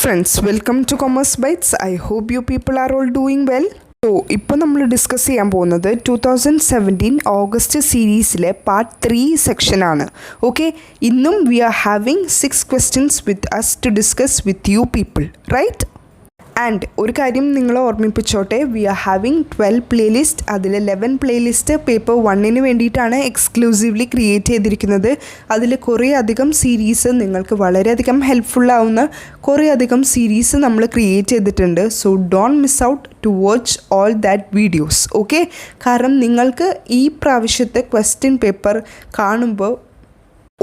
friends, welcome to Commerce Bytes. I hope you people are all doing well. So, ഇപ്പോൾ നമ്മൾ discuss ചെയ്യാൻ പോകുന്നത് 2017 August സീരീസിലെ part 3 സെക്ഷനാണ്. ഓക്കെ, ഇന്നും we are having 6 questions with us to discuss with you people, right? And ഒരു കാര്യം നിങ്ങളെ ഓർമ്മിപ്പിച്ചോട്ടെ, വി ആർ ഹാവിങ് 12 പ്ലേലിസ്റ്റ്. അതിൽ 11 പ്ലേലിസ്റ്റ് പേപ്പർ 1 വേണ്ടിയിട്ടാണ് എക്സ്ക്ലൂസീവ്ലി ക്രിയേറ്റ് ചെയ്തിരിക്കുന്നത്. അതിൽ കുറേ അധികം സീരീസ് നിങ്ങൾക്ക് വളരെയധികം ഹെൽപ്ഫുള്ളാവുന്ന കുറേ അധികം സീരീസ് നമ്മൾ ക്രിയേറ്റ് ചെയ്തിട്ടുണ്ട്. So don't miss out to watch all that videos. Okay, കാരണം നിങ്ങൾക്ക് ഈ പ്രാവശ്യത്തെ ക്വസ്റ്റ്യൻ പേപ്പർ കാണുമ്പോൾ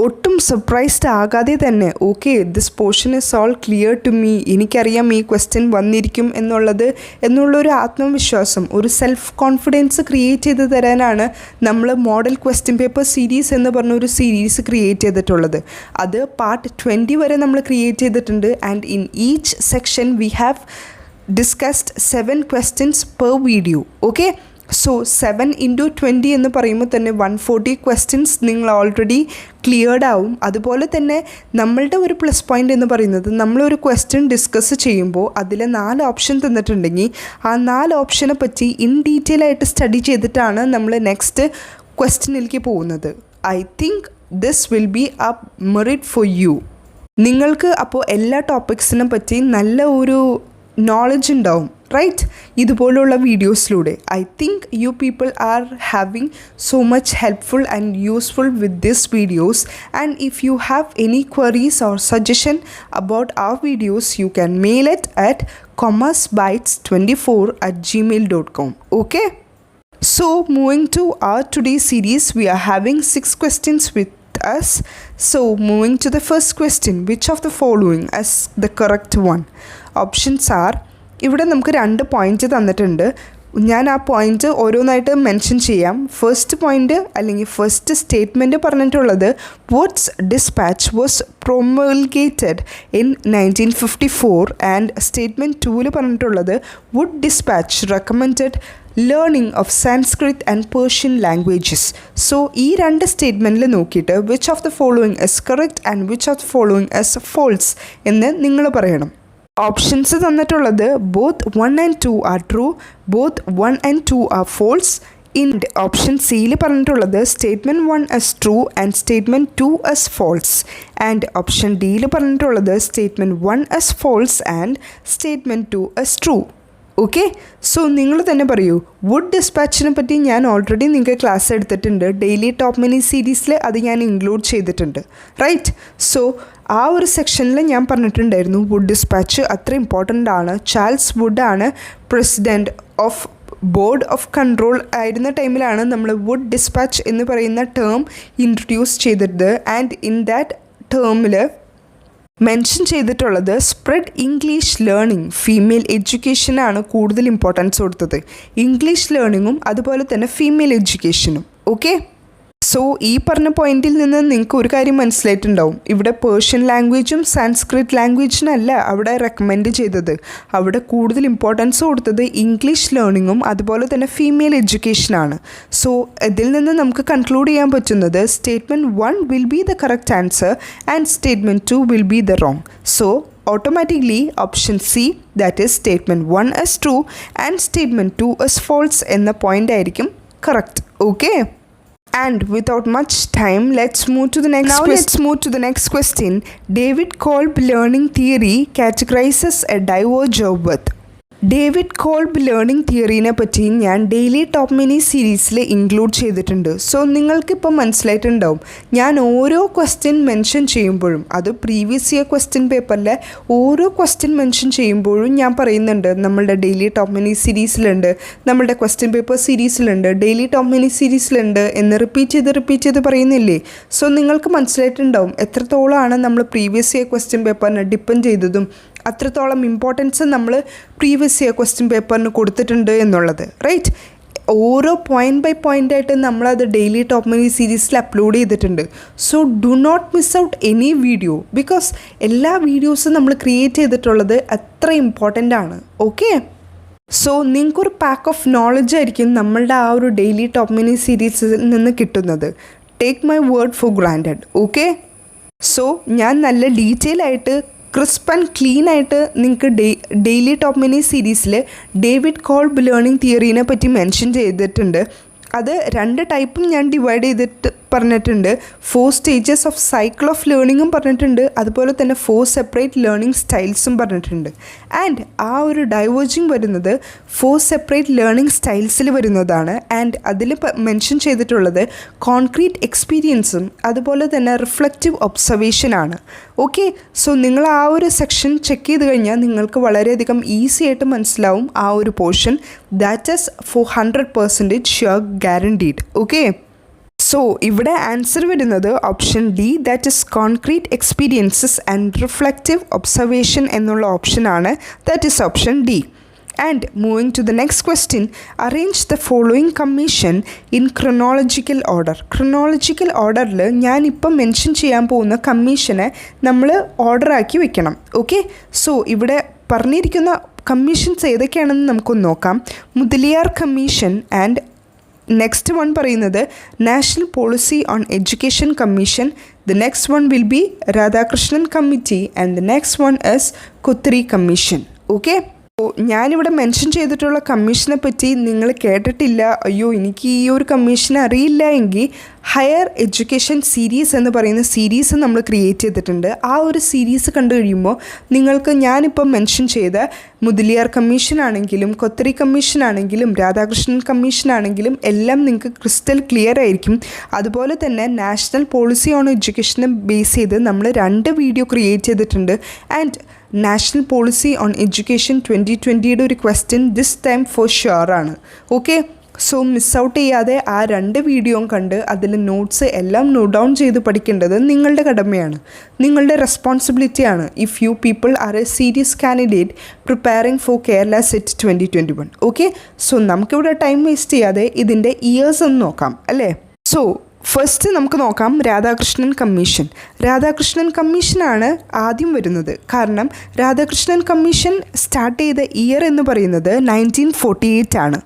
ഒട്ടും സർപ്രൈസ്ഡ് ആകാതെ തന്നെ okay this portion is all clear to me, എനിക്കറിയാം ഈ ക്വസ്റ്റ്യൻ വന്നിരിക്കും എന്നുള്ളൊരു ആത്മവിശ്വാസം, ഒരു സെൽഫ് കോൺഫിഡൻസ് ക്രിയേറ്റ് ചെയ്ത് തരാനാണ് നമ്മൾ മോഡൽ ക്വസ്റ്റ്യൻ പേപ്പർ സീരീസ് എന്ന് പറഞ്ഞൊരു സീരീസ് ക്രിയേറ്റ് ചെയ്തിട്ടുള്ളത്. അത് പാർട്ട് 20 വരെ നമ്മൾ ക്രിയേറ്റ് ചെയ്തിട്ടുണ്ട്. And in each section we have discussed 7 questions per video. Okay, so 7 into 20 എന്ന് പറയുമ്പോൾ തന്നെ 140 questions നിങ്ങൾ ഓൾറെഡി ക്ലിയർഡ് ആവും. അതുപോലെ തന്നെ നമ്മളുടെ ഒരു പ്ലസ് പോയിൻ്റ് എന്ന് പറയുന്നത്, നമ്മളൊരു ക്വസ്റ്റ്യൻ ഡിസ്കസ് ചെയ്യുമ്പോൾ അതിൽ 4 ഓപ്ഷൻ തന്നിട്ടുണ്ടെങ്കിൽ ആ 4 ഓപ്ഷനെ പറ്റി ഇൻ ഡീറ്റെയിൽ ആയിട്ട് സ്റ്റഡി ചെയ്തിട്ടാണ് നമ്മൾ നെക്സ്റ്റ് ക്വസ്റ്റ്യനിലേക്ക് പോകുന്നത്. I think this will be A merit for you. നിങ്ങൾക്ക് അപ്പോൾ എല്ലാ ടോപ്പിക്സിനെ പറ്റി നല്ല ഒരു നോളജ് ഉണ്ടാവും, റൈറ്റ്? ഇതുപോലുള്ള വീഡിയോസിലൂടെ I think you people are having so much helpful and useful with this videos. And if you have any queries or suggestion about our videos you can mail it at commercebytes24@gmail.com. Okay, so moving to our today's series, we are having 6 questions with us. So moving to the first question, which of the following is the correct one? Options are, ഇവിടെ നമുക്ക് 2 point തന്നിട്ടുണ്ട്. ഞാൻ ആ point ഓരോന്നായിട്ട് mention ചെയ്യാം. First point അല്ലെങ്കിൽ first statement പറഞ്ഞിട്ടുള്ളത് woods dispatch was promulgated in 1954. And statement 2 പറഞ്ഞിട്ടുള്ളത് wood dispatch recommended learning of Sanskrit and Persian languages. So ഈ 2 സ്റ്റേറ്റ്മെൻറ്റിൽ നോക്കിയിട്ട് which of the following is correct and which of the following is false എന്ന് നിങ്ങൾ പറയണം. Options തന്നിട്ടുള്ളത് both 1 and 2 are true, both 1 and 2 are false. In option സിയിൽ പറഞ്ഞിട്ടുള്ളത് statement 1 is true and statement 2 is false. And option ഡിയിൽ പറഞ്ഞിട്ടുള്ളത് statement 1 is false and statement 2 is true. Okay, so നിങ്ങൾ തന്നെ പറയൂ. വുഡ് ഡിസ്പാച്ചിനെ പറ്റി ഞാൻ ഓൾറെഡി നിങ്ങൾക്ക് ക്ലാസ് എടുത്തിട്ടുണ്ട്. ഡെയിലി ടോപ്പ് മിനി സീരീസിൽ അത് ഞാൻ ഇൻക്ലൂഡ് ചെയ്തിട്ടുണ്ട്, റൈറ്റ്? സോ ആ ഒരു സെക്ഷനിൽ ഞാൻ പറഞ്ഞിട്ടുണ്ടായിരുന്നു വുഡ് ഡിസ്പാച്ച് അത്ര ഇമ്പോർട്ടൻ്റ് ആണ്. ചാൾസ് വുഡാണ് president of board of control ആയിരുന്ന ടൈമിലാണ് നമ്മൾ വുഡ് ഡിസ്പാച്ച് എന്ന് പറയുന്ന ടേം ഇൻട്രൊഡ്യൂസ് ചെയ്തിട്ട്. ആൻഡ് ഇൻ ദാറ്റ് ടേമിൽ മെൻഷൻ ചെയ്തിട്ടുള്ളത് സ്പ്രെഡ് ഇംഗ്ലീഷ് ലേണിംഗ്, ഫീമെയിൽ എഡ്യൂക്കേഷനാണ് കൂടുതൽ ഇമ്പോർട്ടൻസ് കൊടുത്തത്. ഇംഗ്ലീഷ് ലേണിങ്ങും അതുപോലെ തന്നെ ഫീമെയിൽ എഡ്യൂക്കേഷനും. ഓക്കെ, സോ ഈ പറഞ്ഞ പോയിന്റിൽ നിന്ന് നിങ്ങൾക്ക് ഒരു കാര്യം മനസ്സിലായിട്ടുണ്ടാവും. ഇവിടെ പേർഷ്യൻ ലാംഗ്വേജും സാൻസ്ക്രിറ്റ് ലാംഗ്വേജിനല്ല അവിടെ റെക്കമെൻഡ് ചെയ്തത്. അവിടെ കൂടുതൽ ഇമ്പോർട്ടൻസ് കൊടുത്തത് ഇംഗ്ലീഷ് ലേണിങ്ങും അതുപോലെ തന്നെ ഫീമെയിൽ എഡ്യൂക്കേഷനാണ്. സോ ഇതിൽ നിന്ന് നമുക്ക് കൺക്ലൂഡ് ചെയ്യാൻ പറ്റുന്നത് statement 1 will be the correct answer and statement 2 will be the wrong. So automatically option C, that is statement 1 is true and statement 2 is false എന്ന പോയിന്റ് ആയിരിക്കും correct. Okay, and without much time, let's move to the next question. David Kolb learning theory categorizes a diverger with. David Kolb learning തിയറീനെ പറ്റി ഞാൻ daily top mini സീരീസിൽ include ചെയ്തിട്ടുണ്ട്. So നിങ്ങൾക്കിപ്പോൾ മനസ്സിലായിട്ടുണ്ടാവും ഞാൻ ഓരോ ക്വസ്റ്റ്യൻ മെൻഷൻ ചെയ്യുമ്പോഴും, അത് പ്രീവിയസ് ഇയർ ക്വസ്റ്റ്യൻ പേപ്പറിലെ ഓരോ ക്വസ്റ്റ്യൻ മെൻഷൻ ചെയ്യുമ്പോഴും ഞാൻ പറയുന്നുണ്ട് നമ്മളുടെ ഡെയിലി ടോപ്പ് മിനി സീരീസിലുണ്ട്, നമ്മളുടെ ക്വസ്റ്റ്യൻ പേപ്പർ സീരീസിലുണ്ട്, ഡെയിലി ടോപ്പ് മിനി സീരീസിലുണ്ട് എന്ന് റിപ്പീറ്റ് ചെയ്ത് പറയുന്നില്ലേ? സോ നിങ്ങൾക്ക് മനസ്സിലായിട്ടുണ്ടാവും എത്രത്തോളമാണ് നമ്മൾ പ്രീവിയസ് ഇയർ ക്വസ്റ്റ്യൻ പേപ്പറിനെ ഡിപ്പെൻഡ് ചെയ്തതും അത്രത്തോളം ഇമ്പോർട്ടൻസ് നമ്മൾ പ്രീവിയസ് ഇയർ ക്വസ്റ്റ്യൻ പേപ്പറിന് കൊടുത്തിട്ടുണ്ട് എന്നുള്ളത്, റൈറ്റ്? ഓരോ പോയിൻ്റ് ബൈ പോയിൻ്റായിട്ട് നമ്മളത് ഡെയിലി ടോപ്പ് മിനി സീരീസിൽ അപ്ലോഡ് ചെയ്തിട്ടുണ്ട്. So do not miss out any video, because എല്ലാ വീഡിയോസും നമ്മൾ ക്രിയേറ്റ് ചെയ്തിട്ടുള്ളത് അത്ര ഇമ്പോർട്ടൻ്റ് ആണ്. ഓക്കെ, സോ നിങ്ങൾക്കൊരു പാക്ക് ഓഫ് നോളജ് ആയിരിക്കും നമ്മളുടെ ആ ഒരു ഡെയിലി ടോപ്പ് മിനി സീരീസിൽ നിന്ന് കിട്ടുന്നത്. Take my word for granted. Okay, so ഞാൻ നല്ല ഡീറ്റെയിൽ ആയിട്ട് ക്രിസ്പ് ആൻഡ് ക്ലീൻ ആയിട്ട് നിങ്ങൾക്ക് ഡെയിലി ടോപ്പ് മിനി സീരീസിൽ ഡേവിഡ് കോൾബ് ലേണിംഗ് തിയറീനെ പറ്റി മെൻഷൻ ചെയ്തിട്ടുണ്ട്. അത് 2 ടൈപ്പും ഞാൻ ഡിവൈഡ് ചെയ്തിട്ട് പറഞ്ഞിട്ടുണ്ട്. 4 സ്റ്റേജസ് ഓഫ് സൈക്കിൾ ഓഫ് ലേണിങ്ങും പറഞ്ഞിട്ടുണ്ട്, അതുപോലെ തന്നെ 4 സെപ്പറേറ്റ് ലേണിംഗ് സ്റ്റൈൽസും പറഞ്ഞിട്ടുണ്ട്. ആൻഡ് ആ ഒരു ഡൈവേർജിങ് വരുന്നത് 4 സെപ്പറേറ്റ് ലേണിംഗ് സ്റ്റൈൽസിൽ വരുന്നതാണ്. ആൻഡ് അതിൽ മെൻഷൻ ചെയ്തിട്ടുള്ളത് കോൺക്രീറ്റ് എക്സ്പീരിയൻസും അതുപോലെ തന്നെ റിഫ്ലക്റ്റീവ് ഒബ്സർവേഷനാണ്. ഓക്കെ, സോ നിങ്ങൾ ആ ഒരു സെക്ഷൻ ചെക്ക് ചെയ്ത് കഴിഞ്ഞാൽ നിങ്ങൾക്ക് വളരെയധികം ഈസി ആയിട്ട് മനസ്സിലാവും ആ ഒരു portion. That is for 100% sure guaranteed. Okay, so ഇവിടെ ആൻസർ വരുന്നത് option D, that is concrete experiences and reflective observation എന്നുള്ള ഓപ്ഷനാണ്. That is option D. And moving to the next question, arrange the following commission in chronological order. Chronological ഓർഡറിൽ ഞാനിപ്പം mention ചെയ്യാൻ പോകുന്ന കമ്മീഷനെ നമ്മൾ ഓർഡറാക്കി വെക്കണം. ഓക്കെ, സോ ഇവിടെ പറഞ്ഞിരിക്കുന്ന കമ്മീഷൻസ് ഏതൊക്കെയാണെന്ന് നമുക്കൊന്ന് നോക്കാം. Mudaliar commission and next one പറയുന്നത് national policy on education commission. The next one will be Radhakrishnan committee and the next one is Kothari commission. Okay, അപ്പോൾ ഞാനിവിടെ മെൻഷൻ ചെയ്തിട്ടുള്ള കമ്മീഷനെ പറ്റി നിങ്ങൾ കേട്ടിട്ടില്ല, അയ്യോ എനിക്ക് ഈ ഒരു കമ്മീഷൻ അറിയില്ല എങ്കിൽ ഹയർ എഡ്യൂക്കേഷൻ സീരീസ് എന്ന് പറയുന്ന സീരീസ് നമ്മൾ ക്രിയേറ്റ് ചെയ്തിട്ടുണ്ട്. ആ ഒരു സീരീസ് കണ്ടു കഴിയുമ്പോൾ നിങ്ങൾക്ക് ഞാനിപ്പം മെൻഷൻ ചെയ്ത മുതലിയാർ കമ്മീഷൻ ആണെങ്കിലും കൊത്രി കമ്മീഷൻ ആണെങ്കിലും രാധാകൃഷ്ണൻ കമ്മീഷൻ ആണെങ്കിലും എല്ലാം നിങ്ങൾക്ക് ക്രിസ്റ്റൽ ക്ലിയർ ആയിരിക്കും. അതുപോലെ തന്നെ നാഷണൽ പോളിസി ഓൺ എഡ്യൂക്കേഷനെ ബേസ് ചെയ്ത് നമ്മൾ 2 വീഡിയോ ക്രിയേറ്റ് ചെയ്തിട്ടുണ്ട്. And national policy on education 2020യുടെ ഒരു question this time for sure ആണ്. ഓക്കെ, സോ മിസ് ഔട്ട് ചെയ്യാതെ ആ 2 വീഡിയോയും കണ്ട് അതിൽ നോട്ട്സ് എല്ലാം നോട്ട് ഡൗൺ ചെയ്ത് പഠിക്കേണ്ടത് നിങ്ങളുടെ കടമയാണ്, നിങ്ങളുടെ റെസ്പോൺസിബിലിറ്റിയാണ്. If you people are a serious candidate preparing for Kerala SET 2021. Okay, so നമുക്കിവിടെ ടൈം വേസ്റ്റ് ചെയ്യാതെ ഇതിൻ്റെ ഇയേഴ്സ് ഒന്ന് നോക്കാം അല്ലേ. സോ ഫസ്റ്റ് നമുക്ക് നോക്കാം രാധാകൃഷ്ണൻ കമ്മീഷൻ. രാധാകൃഷ്ണൻ കമ്മീഷനാണ് ആദ്യം വരുന്നത്. കാരണം രാധാകൃഷ്ണൻ കമ്മീഷൻ സ്റ്റാർട്ട് ചെയ്ത ഇയർ എന്ന് പറയുന്നത് 1948 ആണ്.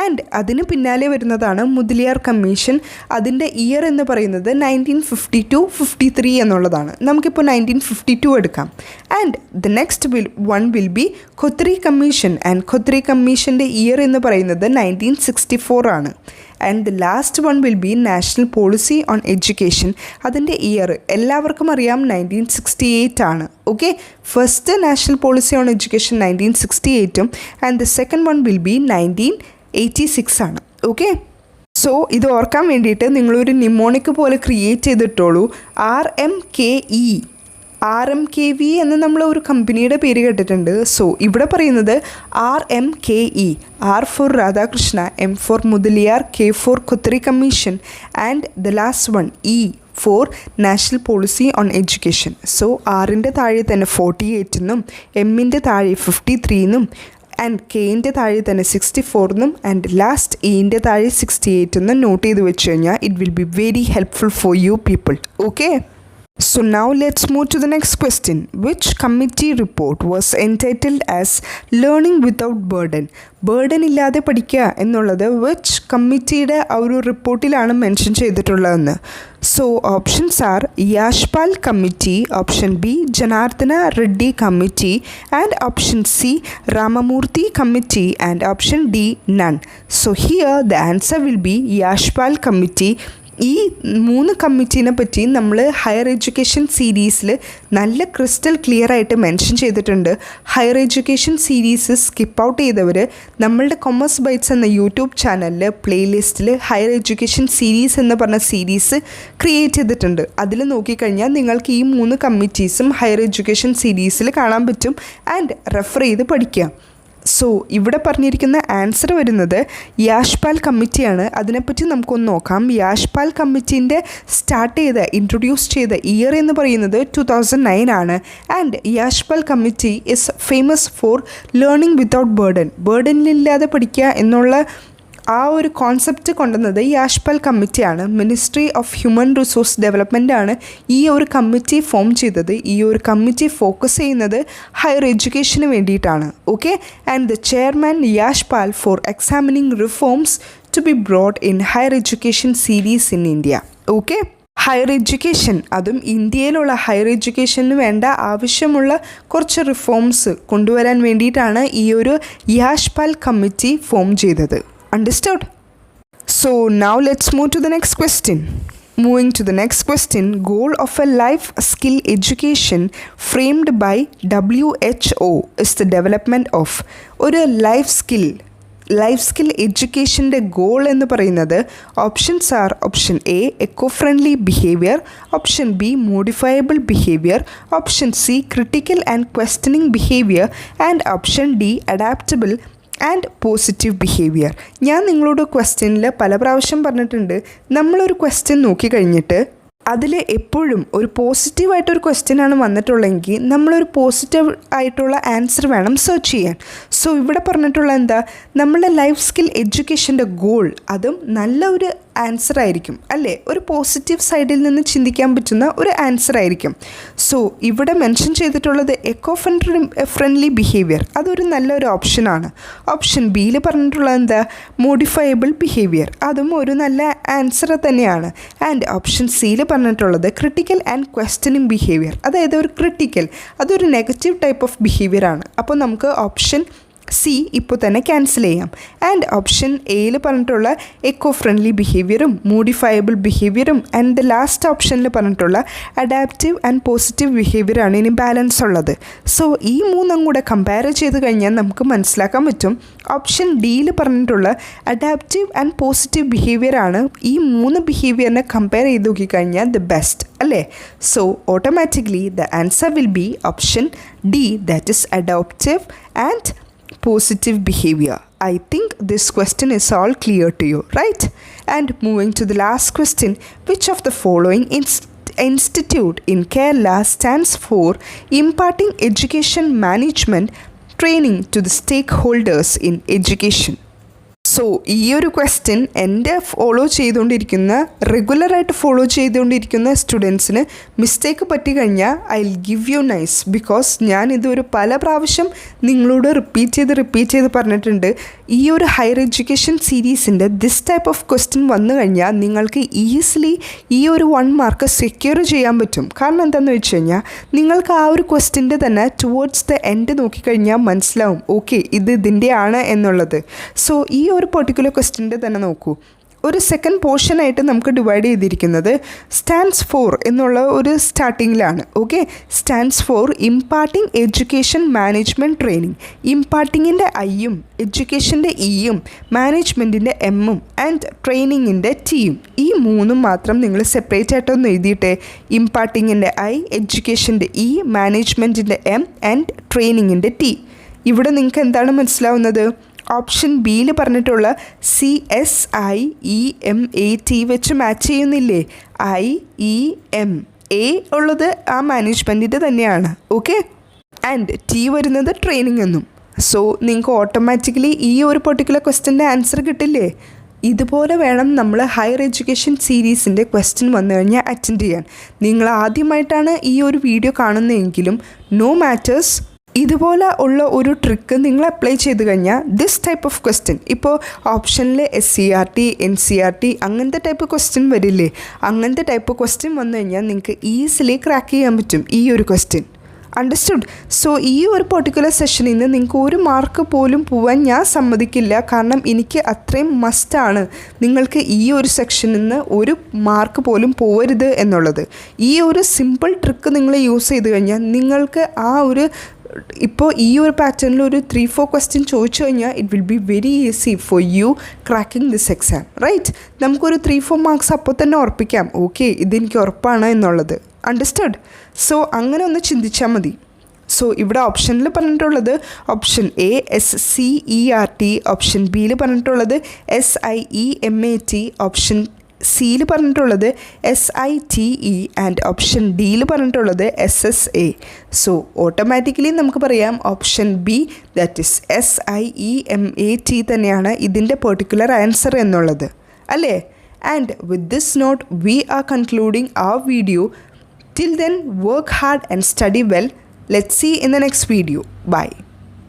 ആൻഡ് അതിന് പിന്നാലെ വരുന്നതാണ് മുതലിയാർ കമ്മീഷൻ. അതിൻ്റെ ഇയർ എന്ന് പറയുന്നത് 1952-53 എന്നുള്ളതാണ്. നമുക്കിപ്പോൾ 1952 എടുക്കാം. And the next one will be Kothari commission. And Kothari കമ്മീഷൻ്റെ ഇയർ എന്ന് പറയുന്നത് 1964 ആണ്. And the last one will be national policy on education. അതിൻ്റെ ഇയർ എല്ലാവർക്കും അറിയാം 1968 ആണ്. Okay, first national policy on education 1968ഉം and the second one will be 1986 ആണ്. ഓക്കെ, സോ ഇത് ഓർക്കാൻ വേണ്ടിയിട്ട് നിങ്ങളൊരു നിമോണിക് പോലെ ക്രിയേറ്റ് ചെയ്തിട്ടുള്ളൂ. RMKV എന്ന് നമ്മൾ ഒരു കമ്പനിയുടെ പേര് കേട്ടിട്ടുണ്ട്. സോ ഇവിടെ പറയുന്നത് RMKE, R for Radhakrishna, M for Mudaliar, K for Kothari commission and the last one E for national policy on education. So ആറിൻ്റെ താഴെ തന്നെ 48 എന്നും എമ്മിൻ്റെ താഴെ 53 എന്നും ആൻഡ് കെയിൻ്റെ താഴെ തന്നെ 64 എന്നും ആൻഡ് ലാസ്റ്റ് ഇൻ്റെ താഴെ 68 എന്നും നോട്ട് ചെയ്ത് വെച്ച് കഴിഞ്ഞാൽ it will be very helpful for you people. Okay, so now let's move to the next question. Which committee report was entitled as learning without burden? Burden ഇല്ലാതെ പഠിക്കുക എന്നുള്ളത് വിച്ച് കമ്മിറ്റിയുടെ ആ ഒരു റിപ്പോർട്ടിലാണ് മെൻഷൻ ചെയ്തിട്ടുള്ളതെന്ന്. So options are Yashpal committee, option B Janardhana Reddy committee and option C Ramamurthy committee and option D none. So here the answer will be Yashpal committee. ഈ 3 കമ്മിറ്റീനെ പറ്റി നമ്മൾ ഹയർ എഡ്യൂക്കേഷൻ സീരീസിൽ നല്ല ക്രിസ്റ്റൽ ക്ലിയർ ആയിട്ട് മെൻഷൻ ചെയ്തിട്ടുണ്ട്. Higher education series skip out ചെയ്തവർ നമ്മളുടെ കൊമേഴ്സ് ബൈറ്റ്സ് എന്ന യൂട്യൂബ് ചാനലിൽ പ്ലേലിസ്റ്റിൽ ഹയർ എഡ്യൂക്കേഷൻ സീരീസ് എന്ന് പറഞ്ഞ സീരീസ് ക്രിയേറ്റ് ചെയ്തിട്ടുണ്ട്. അതിൽ നോക്കിക്കഴിഞ്ഞാൽ നിങ്ങൾക്ക് ഈ 3 കമ്മിറ്റീസും ഹയർ എഡ്യൂക്കേഷൻ സീരീസിൽ കാണാൻ പറ്റും ആൻഡ് റെഫർ ചെയ്ത് പഠിക്കുക. സോ ഇവിടെ പറഞ്ഞിരിക്കുന്ന ആൻസർ വരുന്നത് യാഷ്പാൽ കമ്മിറ്റിയാണ്. അതിനെപ്പറ്റി നമുക്കൊന്ന് നോക്കാം. യാഷ്പാൽ കമ്മിറ്റീൻ്റെ ഇൻട്രൊഡ്യൂസ് ചെയ്ത ഇയർ എന്ന് പറയുന്നത് 2009 ആണ്. And Yashpal committee is famous for learning without ബേർഡനില്ലാതെ പഠിക്കുക എന്നുള്ള ആ ഒരു കോൺസെപ്റ്റ് കൊണ്ടുവന്നത് യാഷ്പാൽ കമ്മിറ്റിയാണ്. Ministry of human resource development ആണ് ഈ ഒരു കമ്മിറ്റി ഫോം ചെയ്തത്. ഈ ഒരു കമ്മിറ്റി ഫോക്കസ് ചെയ്യുന്നത് ഹയർ എഡ്യൂക്കേഷന് വേണ്ടിയിട്ടാണ്. Okay, and the chairman Yashpal for examining reforms to be broad in higher education series in India. Okay, higher education, അതും ഇന്ത്യയിലുള്ള ഹയർ എഡ്യൂക്കേഷന് വേണ്ട ആവശ്യമുള്ള കുറച്ച് റിഫോംസ് കൊണ്ടുവരാൻ വേണ്ടിയിട്ടാണ് ഈ ഒരു യാഷ്പാൽ കമ്മിറ്റി ഫോം ചെയ്തത്. Understood? So now let's move to the next question. Moving to the next question, goal of a life skill education framed by WHO is the development of ഒരു life skill എഡ്യൂക്കേഷൻ്റെ goal എന്ന് പറയുന്നത് options are: option A eco friendly behaviour, option B modifiable behaviour, option C critical and questioning behaviour and option D adaptable and positive behaviour. ഞാൻ നിങ്ങളോട് ക്വസ്റ്റ്യനിൽ പല പ്രാവശ്യം പറഞ്ഞിട്ടുണ്ട്, നമ്മളൊരു ക്വസ്റ്റ്യൻ നോക്കിക്കഴിഞ്ഞിട്ട് അതിൽ എപ്പോഴും ഒരു പോസിറ്റീവായിട്ടൊരു ക്വസ്റ്റ്യനാണ് വന്നിട്ടുള്ളതെങ്കിൽ നമ്മളൊരു പോസിറ്റീവ് ആയിട്ടുള്ള ആൻസർ വേണം സെർച്ച് ചെയ്യാൻ. സോ ഇവിടെ പറഞ്ഞിട്ടുള്ള എന്താ, നമ്മളുടെ ലൈഫ് സ്കിൽ എഡ്യൂക്കേഷൻ്റെ ഗോൾ അതും നല്ല ഒരു ആൻസർ ആയിരിക്കും അല്ലേ, ഒരു പോസിറ്റീവ് സൈഡിൽ നിന്ന് ചിന്തിക്കാൻ പറ്റുന്ന ഒരു ആൻസർ ആയിരിക്കും. സോ ഇവിടെ മെൻഷൻ ചെയ്തിട്ടുള്ളത് എക്കോ ഫ്രണ്ട്ലി ബിഹേവിയർ, അതൊരു നല്ലൊരു ഓപ്ഷനാണ്. ഓപ്ഷൻ ബിയിൽ പറഞ്ഞിട്ടുള്ളത് എന്താ, മോഡിഫയബിൾ ബിഹേവിയർ, അതും ഒരു നല്ല ആൻസർ തന്നെയാണ്. ആൻഡ് ഓപ്ഷൻ സിയിൽ പറഞ്ഞിട്ടുള്ളത് ക്രിട്ടിക്കൽ ആൻഡ് ക്വസ്റ്റനിങ് ബിഹേവിയർ, അതായത് ഒരു ക്രിട്ടിക്കൽ, അതൊരു നെഗറ്റീവ് ടൈപ്പ് ഓഫ് ബിഹേവിയർ ആണ്. അപ്പോൾ നമുക്ക് ഓപ്ഷൻ സി ഇപ്പോൾ തന്നെ ക്യാൻസൽ ചെയ്യാം. ആൻഡ് ഓപ്ഷൻ എയിൽ പറഞ്ഞിട്ടുള്ള എക്കോ ഫ്രണ്ട്ലി ബിഹേവിയറും മോഡിഫയബിൾ ബിഹേവിയറും ആൻഡ് ദ ലാസ്റ്റ് ഓപ്ഷനിൽ പറഞ്ഞിട്ടുള്ള അഡാപ്റ്റീവ് ആൻഡ് പോസിറ്റീവ് ബിഹേവിയറാണ് ഇനി ബാലൻസ് ഉള്ളത്. സോ ഈ മൂന്നും കൂടെ കമ്പയർ ചെയ്ത് കഴിഞ്ഞാൽ നമുക്ക് മനസ്സിലാക്കാൻ പറ്റും ഓപ്ഷൻ ഡിയിൽ പറഞ്ഞിട്ടുള്ള അഡാപ്റ്റീവ് ആൻഡ് പോസിറ്റീവ് ബിഹേവിയറാണ് ഈ മൂന്ന് ബിഹേവിയറിനെ കമ്പയർ ചെയ്ത് നോക്കിക്കഴിഞ്ഞാൽ ദ ബെസ്റ്റ് അല്ലേ. So automatically the answer will B option D, that is adaptive and positive behavior. I think this question is all clear to you, right? And moving to the last question, which of the following institute in Kerala stands for imparting education management training to the stakeholders in education? So ഈ ഒരു question എൻ്റെ റെഗുലറായിട്ട് follow ചെയ്തുകൊണ്ടിരിക്കുന്ന സ്റ്റുഡൻസിന് mistake പറ്റിക്കഴിഞ്ഞാൽ I will give you nice, because ഞാനിതൊരു പല പ്രാവശ്യം നിങ്ങളോട് റിപ്പീറ്റ് ചെയ്ത് പറഞ്ഞിട്ടുണ്ട്. ഈ ഒരു ഹയർ എഡ്യൂക്കേഷൻ സീരീസിൻ്റെ ദിസ് ടൈപ്പ് ഓഫ് ക്വസ്റ്റ്യൻ വന്നു കഴിഞ്ഞാൽ നിങ്ങൾക്ക് ഈസിലി ഈ ഒരു 1 മാർക്ക് സെക്യൂർ ചെയ്യാൻ പറ്റും. കാരണം എന്താണെന്ന് വെച്ച് കഴിഞ്ഞാൽ നിങ്ങൾക്ക് ആ ഒരു ക്വസ്റ്റ്യൻ്റെ തന്നെ ടുവേർഡ്സ് ദ എൻഡ് നോക്കിക്കഴിഞ്ഞാൽ മനസ്സിലാവും ഓക്കെ ഇതിൻ്റെയാണ് എന്നുള്ളത്. സോ ഈ ഒരു പെർട്ടിക്കുലർ ക്വസ്റ്റ്യൻ്റെ തന്നെ നോക്കൂ, ഒരു സെക്കൻഡ് പോർഷനായിട്ട് നമുക്ക് ഡിവൈഡ് ചെയ്തിരിക്കുന്നത് സ്റ്റാൻഡ്സ് ഫോർ എന്നുള്ള ഒരു സ്റ്റാർട്ടിങ്ങിലാണ്. Okay, stands for imparting education management training. ഇംപാർട്ടിങ്ങിൻ്റെ ഐയും എഡ്യൂക്കേഷൻ്റെ ഇയും മാനേജ്മെൻറ്റിൻ്റെ എമ്മും ആൻഡ് ട്രെയിനിങ്ങിൻ്റെ ടിയും, ഈ മൂന്നും മാത്രം നിങ്ങൾ സെപ്പറേറ്റ് ആയിട്ടൊന്ന് എഴുതിയിട്ടേ. ഇംപാർട്ടിങ്ങിൻ്റെ ഐ, എഡ്യൂക്കേഷൻ്റെ ഇ, മാനേജ്മെൻറ്റിൻ്റെ എം ആൻഡ് ട്രെയിനിങ്ങിൻ്റെ ടി. ഇവിടെ നിങ്ങൾക്ക് എന്താണ് മനസ്സിലാവുന്നത്? ഓപ്ഷൻ ബിയിൽ പറഞ്ഞിട്ടുള്ള CSIEMAT വെച്ച് മാച്ച് ചെയ്യുന്നില്ലേ? IEMA ഉള്ളത് ആ മാനേജ്മെൻറ്റിൻ്റെ തന്നെയാണ്. ഓക്കെ, ആൻഡ് ടി വരുന്നത് ട്രെയിനിങ് എന്നും. സോ നിങ്ങൾക്ക് ഓട്ടോമാറ്റിക്കലി ഈ ഒരു പെർട്ടിക്കുലർ ക്വസ്റ്റ്യൻ്റെ ആൻസർ കിട്ടില്ലേ? ഇതുപോലെ വേണം നമ്മൾ ഹയർ എഡ്യൂക്കേഷൻ സീരീസിൻ്റെ ക്വസ്റ്റ്യൻ വന്നു കഴിഞ്ഞാൽ അറ്റൻഡ് ചെയ്യാൻ. നിങ്ങൾ ആദ്യമായിട്ടാണ് ഈ ഒരു വീഡിയോ കാണുന്നതെങ്കിലും നോ മാറ്റേഴ്സ്, ഇതുപോലെ ഉള്ള ഒരു ട്രിക്ക് നിങ്ങൾ അപ്ലൈ ചെയ്ത് കഴിഞ്ഞാൽ ദിസ് ടൈപ്പ് ഓഫ് ക്വസ്റ്റ്യൻ, ഇപ്പോൾ ഓപ്ഷനിൽ SCERT NCERT അങ്ങനത്തെ ടൈപ്പ് ക്വസ്റ്റ്യൻ വരില്ലേ, അങ്ങനത്തെ ടൈപ്പ് ക്വസ്റ്റ്യൻ വന്നു കഴിഞ്ഞാൽ നിങ്ങൾക്ക് ഈസിലി ക്രാക്ക് ചെയ്യാൻ പറ്റും ഈ ഒരു ക്വസ്റ്റ്യൻ. അണ്ടർസ്റ്റുഡ്? സോ ഈ ഒരു പെർട്ടിക്കുലർ സെഷനിൽ നിന്ന് നിങ്ങൾക്ക് 1 മാർക്ക് പോലും പോവാൻ ഞാൻ സമ്മതിക്കില്ല. കാരണം എനിക്ക് അത്രയും മസ്റ്റാണ് നിങ്ങൾക്ക് ഈ ഒരു സെക്ഷനിൽ നിന്ന് 1 മാർക്ക് പോലും പോവരുത് എന്നുള്ളത്. ഈ ഒരു സിമ്പിൾ ട്രിക്ക് നിങ്ങൾ യൂസ് ചെയ്ത് കഴിഞ്ഞാൽ നിങ്ങൾക്ക് ആ ഒരു ഇപ്പോൾ ഈ ഒരു പാറ്റേണിൽ ഒരു 3-4 ക്വസ്റ്റ്യൻ ചോദിച്ചു കഴിഞ്ഞാൽ it will be very easy for you cracking this exam, right? നമുക്കൊരു 3-4 മാർക്സ് അപ്പോൾ തന്നെ ഉറപ്പിക്കാം, ഓക്കെ ഇതെനിക്ക് ഉറപ്പാണ് എന്നുള്ളത്. അണ്ടർസ്റ്റുഡ്? സോ അങ്ങനെ ഒന്ന് ചിന്തിച്ചാൽ മതി. സോ ഇവിടെ ഓപ്ഷനിൽ പറഞ്ഞിട്ടുള്ളത് ഓപ്ഷൻ എ SCERT, ഓപ്ഷൻ ബിയിൽ പറഞ്ഞിട്ടുള്ളത് SIEMAT, ഓപ്ഷൻ സിയിൽ പറഞ്ഞിട്ടുള്ളത് SITE ആൻഡ് ഓപ്ഷൻ ഡിയിൽ പറഞ്ഞിട്ടുള്ളത് SSA. സോ ഓട്ടോമാറ്റിക്കലി നമുക്ക് പറയാം option B, that is SIEMAT തന്നെയാണ് ഇതിൻ്റെ പെർട്ടിക്കുലർ ആൻസർ എന്നുള്ളത് അല്ലേ. And with this note we are concluding our video. Till then, work hard and study well. Let's see in the next video. Bye.